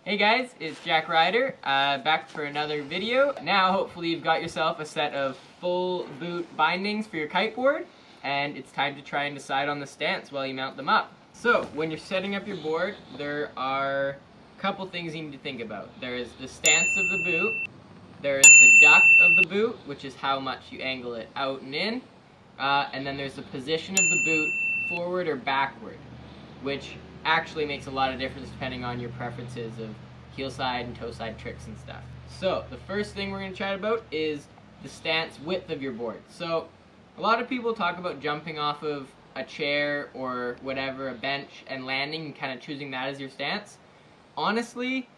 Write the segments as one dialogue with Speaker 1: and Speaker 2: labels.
Speaker 1: Hey guys, it's Jack Ryder, back for another video. Now hopefully you've got yourself a set of full boot bindings for your kiteboard, and it's time to try and decide on the stance while you mount them up. So when you're setting up your board, there are a couple things you need to think about. There's the stance of the boot, there's the duck of the boot, which is how much you angle it out and in, and then there's the position of the boot, forward or backward, which actually makes a lot of difference depending on your preferences of heel side and toe side tricks and stuff. So the first thing we're going to chat about is the stance width of your board. So a lot of people talk about jumping off of a chair or whatever, a bench, and landing and kind of choosing that as your stance. Honestly,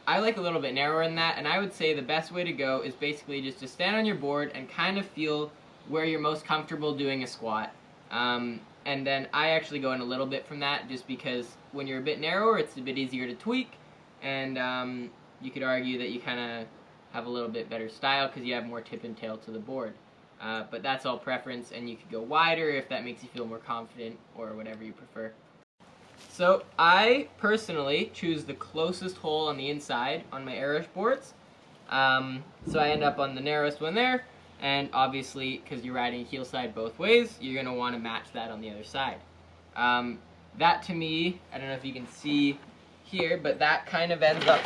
Speaker 1: I like a little bit narrower than that, and I would say the best way to go is basically just to stand on your board and kind of feel where you're most comfortable doing a squat. And then I actually go in a little bit from that just because when you're a bit narrower, it's a bit easier to tweak, and you could argue that you kind of have a little bit better style because you have more tip and tail to the board. But that's all preference, and you could go wider if that makes you feel more confident or whatever you prefer. So I personally choose the closest hole on the inside on my Irish boards. So I end up on the narrowest one there. And obviously, because you're riding heel side both ways, you're going to want to match that on the other side. That to me, I don't know if you can see here, but that kind of ends up...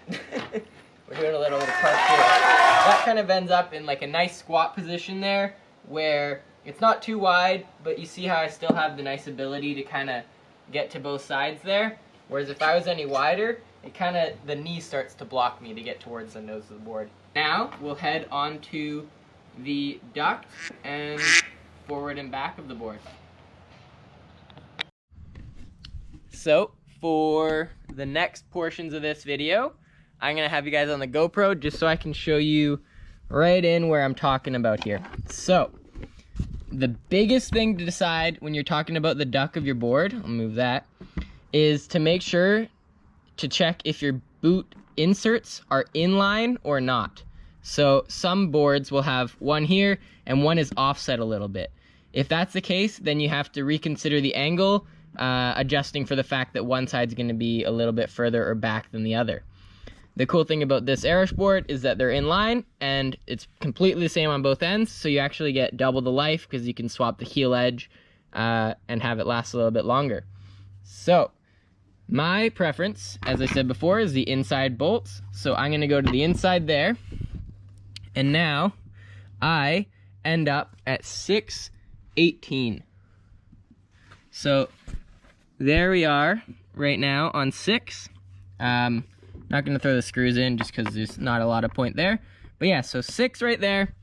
Speaker 1: We're doing a little bit of park here. That kind of ends up in like a nice squat position there, where it's not too wide, but you see how I still have the nice ability to kind of get to both sides there. Whereas if I was any wider, it kind of, the knee starts to block me to get towards the nose of the board. Now we'll head on to the duct and forward and back of the board. So for the next portions of this video, I'm gonna have you guys on the GoPro just so I can show you right in where I'm talking about here. So the biggest thing to decide when you're talking about the duck of your board, I'll move that, is to make sure to check if your boot inserts are inline or not. So some boards will have one here and one is offset a little bit. If that's the case, then you have to reconsider the angle, adjusting for the fact that one side's going to be a little bit further or back than the other. The cool thing about this Irish board is that they're inline and it's completely the same on both ends, so you actually get double the life because you can swap the heel edge and have it last a little bit longer. So my preference, as I said before, is the inside bolts. So I'm going to go to the inside there. And now I end up at 6/18. So there we are right now on 6. Not going to throw the screws in just because there's not a lot of point there. But yeah, so 6 right there,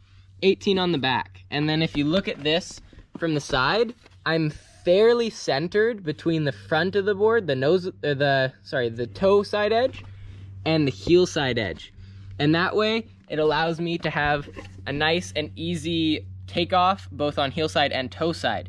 Speaker 1: 18 on the back. And then if you look at this from the side, I'm fairly centered between the front of the board, the toe side edge and the heel side edge. And that way it allows me to have a nice and easy takeoff both on heel side and toe side.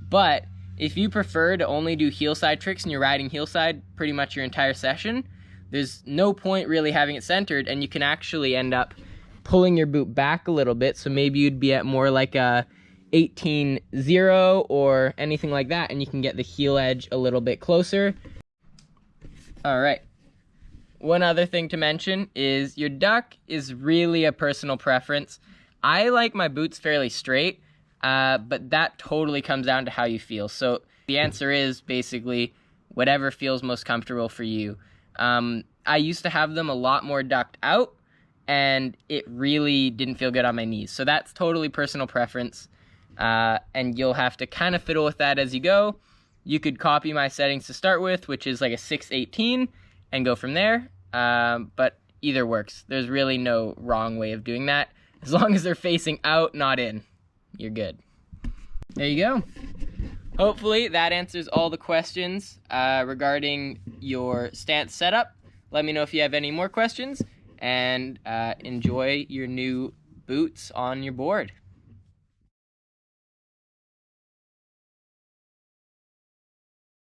Speaker 1: But if you prefer to only do heel side tricks and you're riding heel side pretty much your entire session, there's no point really having it centered, and you can actually end up pulling your boot back a little bit. So maybe you'd be at more like a 18-0 or anything like that, and you can get the heel edge a little bit closer. All right. One other thing to mention is your duck is really a personal preference. I like my boots fairly straight, but that totally comes down to how you feel. So the answer is basically whatever feels most comfortable for you. I used to have them a lot more ducked out, and it really didn't feel good on my knees. So that's totally personal preference. And you'll have to kind of fiddle with that as you go. You could copy my settings to start with, which is like a 6/18, and go from there. But either works. There's really no wrong way of doing that. As long as they're facing out, not in, you're good. There you go. Hopefully that answers all the questions regarding your stance setup. Let me know if you have any more questions, and enjoy your new boots on your board.